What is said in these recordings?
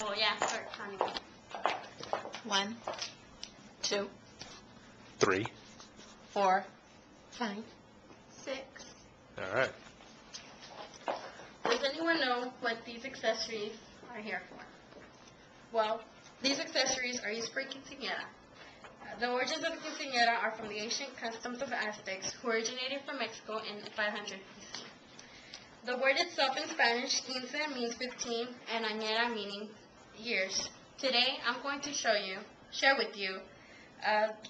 Oh, yeah, start counting. 1, 2, 3. 4, 5. 6. All right. Does anyone know what these accessories are here for? Well, these accessories are used for quinceanera. The origins of the quinceanera are from the ancient customs of Aztecs who originated from Mexico in 500 BC. The word itself in Spanish, quince, means 15, and añera meaning years. Today, I'm going to share with you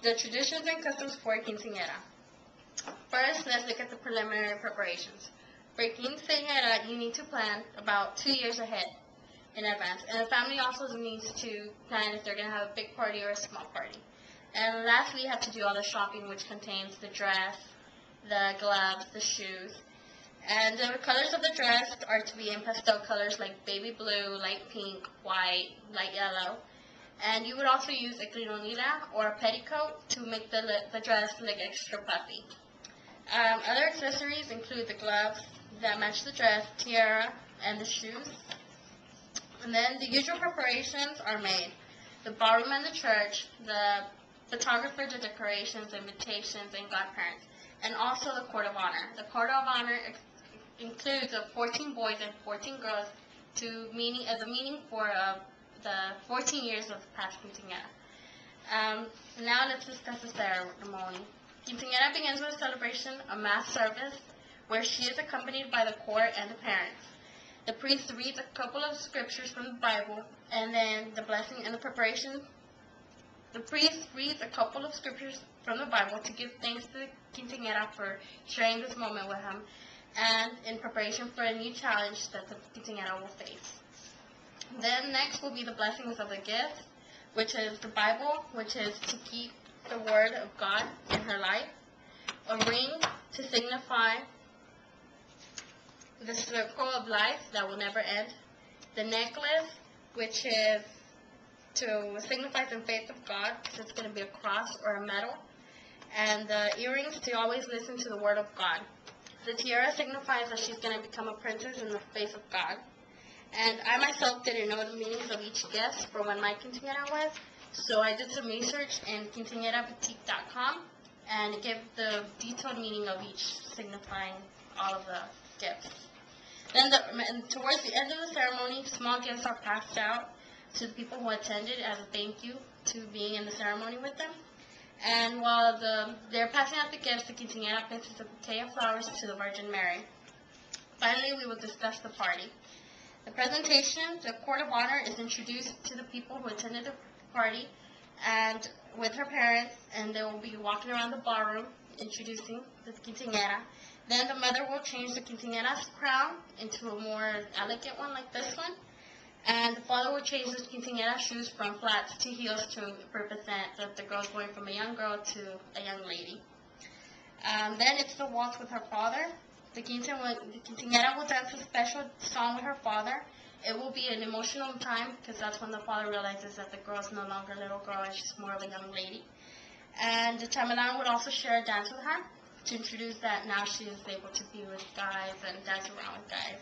the traditions and customs for quinceanera. First, let's look at the preliminary preparations. For quinceanera, you need to plan about 2 years ahead in advance, and the family also needs to plan if they're going to have a big party or a small party. And lastly, you have to do all the shopping, which contains the dress, the gloves, the shoes. And the colors of the dress are to be in pastel colors like baby blue, light pink, white, light yellow. And you would also use a crinolina or a petticoat to make the dress look extra puffy. Other accessories include the gloves that match the dress, tiara, and the shoes. And then the usual preparations are made. The ballroom and the church, the photographer, the decorations, invitations, and godparents, and also the court of honor. The court of honor includes 14 boys and 14 girls the meaning for the 14 years of past quinceanera. Now let's discuss the ceremony. Quinceanera begins with a celebration, a mass service, where she is accompanied by the court and the parents. The priest reads a couple of scriptures from the Bible, and then the blessing and the preparation. The priest reads a couple of scriptures from the Bible to give thanks to the quinceanera for sharing this moment with him, and in preparation for a new challenge that the quinceanera will face. Then next will be the blessings of the gifts, which is the Bible, which is to keep the word of God in her life, a ring to signify the circle of life that will never end, the necklace, which is to signify the faith of God, because it's going to be a cross or a medal, and the earrings to always listen to the word of God. The tiara signifies that she's going to become a princess in the face of God. And I myself didn't know the meanings of each gift for when my quinceanera was, so I did some research in quinceaneraboutique.com and it gave the detailed meaning of each, signifying all of the gifts. Then towards the end of the ceremony, small gifts are passed out to the people who attended as a thank you to being in the ceremony with them. And while they're passing out the gifts, the quinceanera places a bouquet of flowers to the Virgin Mary. Finally, we will discuss the party. The presentation, the court of honor, is introduced to the people who attended the party and with her parents, and they will be walking around the ballroom introducing the quinceanera. Then the mother will change the quinceanera's crown into a more elegant one like this one. And the father will change the quinceanera shoes from flats to heels to represent that the girl's going from a young girl to a young lady. Then it's the waltz with her father. The quinceanera will dance a special song with her father. It will be an emotional time because that's when the father realizes that the girl's no longer a little girl and she's more of a young lady. And the chamelan would also share a dance with her to introduce that now she is able to be with guys and dance around with guys.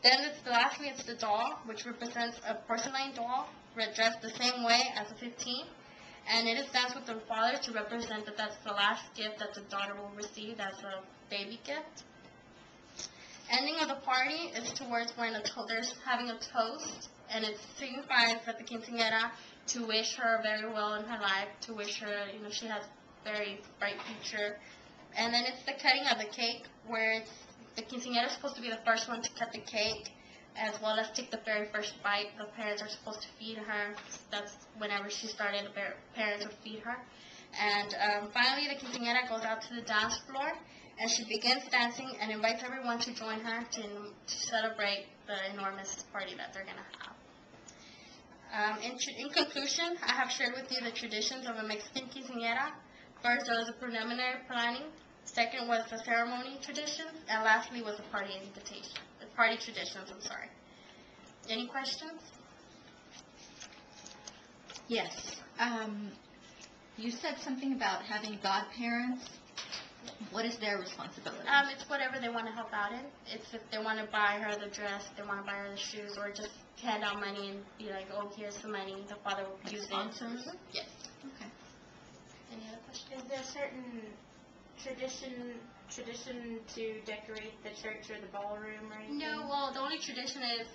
Then lastly, it's the doll, which represents a porcelain doll dressed the same way as a 15. And it is danced with the father to represent that that's the last gift that the daughter will receive as a baby gift. Ending of the party is towards when there's having a toast, and it signifies that the quinceanera to wish her very well in her life, to wish her, she has a very bright future. And then it's the cutting of the cake, where the quinceanera is supposed to be the first one to cut the cake, as well as take the very first bite. The parents are supposed to feed her. That's whenever she started, the parents would feed her. And finally, the quinceanera goes out to the dance floor, and she begins dancing and invites everyone to join her to celebrate the enormous party that they're going to have. In conclusion, I have shared with you the traditions of a Mexican quinceanera. First, there was the preliminary planning. Second was the ceremony traditions, and lastly was the party traditions. Any questions? Yes. You said something about having godparents What is their responsibility? It's whatever they want to help out in. It's if they want to buy her the dress, if they want to buy her the shoes, or just hand out money and be like, oh, here's the money. The father will use it. Sponsors? Yes. Okay. Any other questions? Is there a certain tradition to decorate the church or the ballroom or anything? No, well, the only tradition is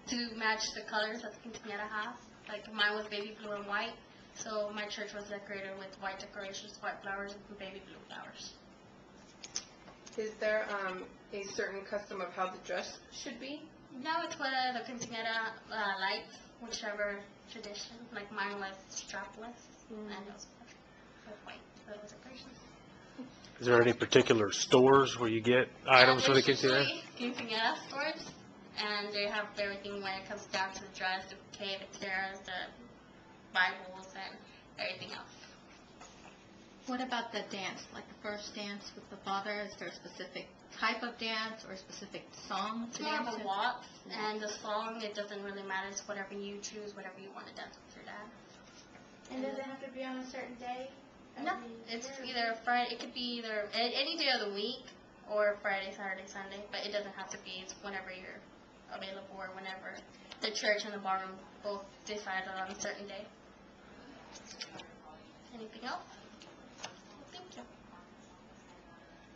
to match the colors that the quinceañera has. Like, mine was baby blue and white, so my church was decorated with white decorations, white flowers, and baby blue flowers. Is there a certain custom of how the dress should be? No, it's what the quinceañera likes, whichever tradition. Like, mine was strapless, and it was white for those decorations. Is there any particular stores where you get items for the quinceanera? Quinceañera stores, and they have everything when it comes down to the dress, the bouquet, the tiaras, the Bibles, and everything else. What about the dance? Like the first dance with the father, is there a specific type of dance or a specific song It's to more dance of a to? waltz, and the song, it doesn't really matter. It's whatever you choose, whatever you want to dance with your dad. And does it have to be on a certain day? No, it's either Friday. It could be either any day of the week or Friday, Saturday, Sunday. But it doesn't have to be. It's whenever you're available or whenever the church and the ballroom both decide on a certain day. Anything else?